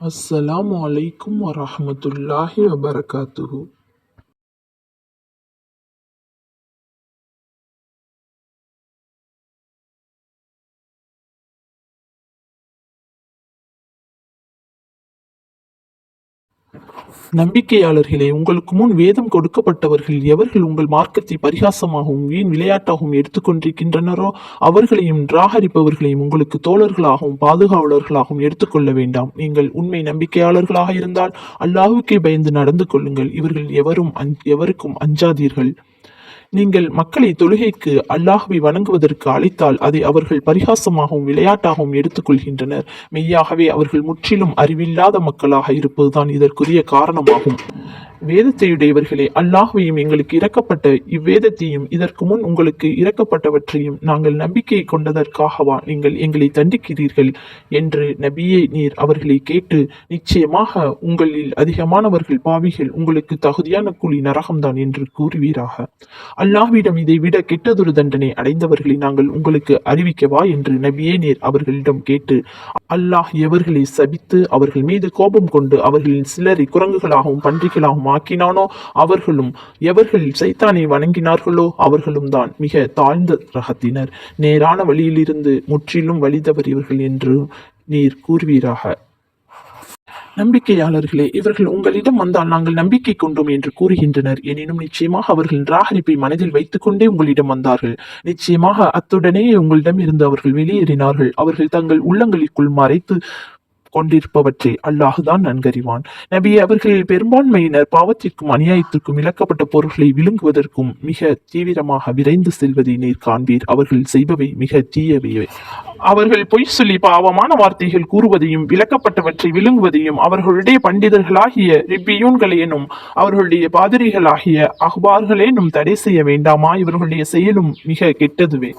அஸ்ஸலாமு அலைக்கும் வரஹ்மத்துல்லாஹி வபரகாத்துஹு. நம்பிக்கையாளர்களே, உங்களுக்கு முன் வேதம் கொடுக்கப்பட்டவர்கள் எவர்கள் உங்கள் மார்க்கத்தை பரிகாசமாகவும் வீண் விளையாட்டாகவும் எடுத்துக்கொண்டிருக்கின்றனரோ அவர்களையும் நிராகரிப்பவர்களையும் உங்களுக்கு தோழர்களாகவும் பாதுகாவலர்களாகவும் எடுத்துக்கொள்ள வேண்டாம். நீங்கள் உண்மை நம்பிக்கையாளர்களாக இருந்தால் அல்லாஹ்வுக்கே பயந்து நடந்து கொள்ளுங்கள். இவர்கள் எவருக்கும் அஞ்சாதீர்கள். நீங்கள் மக்களை தொழுகைக்கு அல்லாஹ்வை வணங்குவதற்கு அழைத்தால் அதை அவர்கள் பரிகாசமாகவும் விளையாட்டாகவும் எடுத்துக்கொள்கின்றனர். மெய்யாகவே அவர்கள் முற்றிலும் அறிவில்லாத மக்களாக இருப்பதுதான் இதற்குரிய காரணமாகும். வேதத்தையுடையவர்களே, அல்லாஹ்வையும் எங்களுக்கு இறக்கப்பட்ட இவ்வேதத்தையும் இதற்கு முன் உங்களுக்கு இறக்கப்பட்டவற்றையும் நாங்கள் நம்பிக்கை கொண்டதற்காகவா நீங்கள் எங்களை தண்டிக்கிறீர்கள் என்று நபியே நீர் அவர்களை கேட்டு, நிச்சயமாக உங்களில் அதிகமானவர்கள் பாவிகள், உங்களுக்கு தகுதியான கூலி நரகம்தான் என்று கூறுவீராக. அல்லாஹ்விடம் இதை விட கெட்டதொரு தண்டனை அடைந்தவர்களை நாங்கள் உங்களுக்கு அறிவிக்கவா என்று நபியே நீர் அவர்களிடம் கேட்டு, அல்லாஹ் எவர்களை சபித்து அவர்கள் மீது கோபம் கொண்டு அவர்களின் சிலரை குரங்குகளாகவும் பன்றிகளாகவும் ஆக்கினானோ அவர்களும், எவர்கள் சைத்தானை வணங்கினார்களோ அவர்களும் தான் மிக தாழ்ந்த ரகத்தினர். நேரான வழியிலிருந்து முற்றிலும் வழி தவறியவர்கள் என்று நீர் கூறுவீராக. நம்பிக்கையாளர்களே, இவர்கள் உங்களிடம் வந்தால் நாங்கள் நம்பிக்கை கொண்டோம் என்று கூறுகின்றனர். எனினும் நிச்சயமாக அவர்கள் நிராகரிப்பை மனதில் வைத்துக் கொண்டே உங்களிடம் வந்தார்கள். நிச்சயமாக அத்துடனே உங்களிடம் இருந்து அவர்கள் வெளியேறினார்கள். அவர்கள் தங்கள் உள்ளங்களுக்குள் மறைத்து கொண்டிருப்பவற்றை அல்லாஹுதான் நன்கறிவான். நபியே, அவர்கள் பெரும்பான்மையினர் பாவத்திற்கும் அநியாயத்திற்கும் இழக்கப்பட்ட பொருட்களை விழுங்குவதற்கும் மிக தீவிரமாக விரைந்து செல்வதை நீர் காண்பீர். அவர்கள் செய்பவை மிக தீயவையே. அவர்கள் பொய் சொல்லி பாவமான வார்த்தைகள் கூறுவதையும் விளக்கப்பட்டவற்றை விழுங்குவதையும் அவர்களுடைய பண்டிதர்களாகிய ரிப்பியூன்களேனும் அவர்களுடைய பாதிரிகளாகிய அஹ்பார்களேனும் தடை செய்ய வேண்டாமா? இவர்களுடைய செயலும் மிக கெட்டதுவே.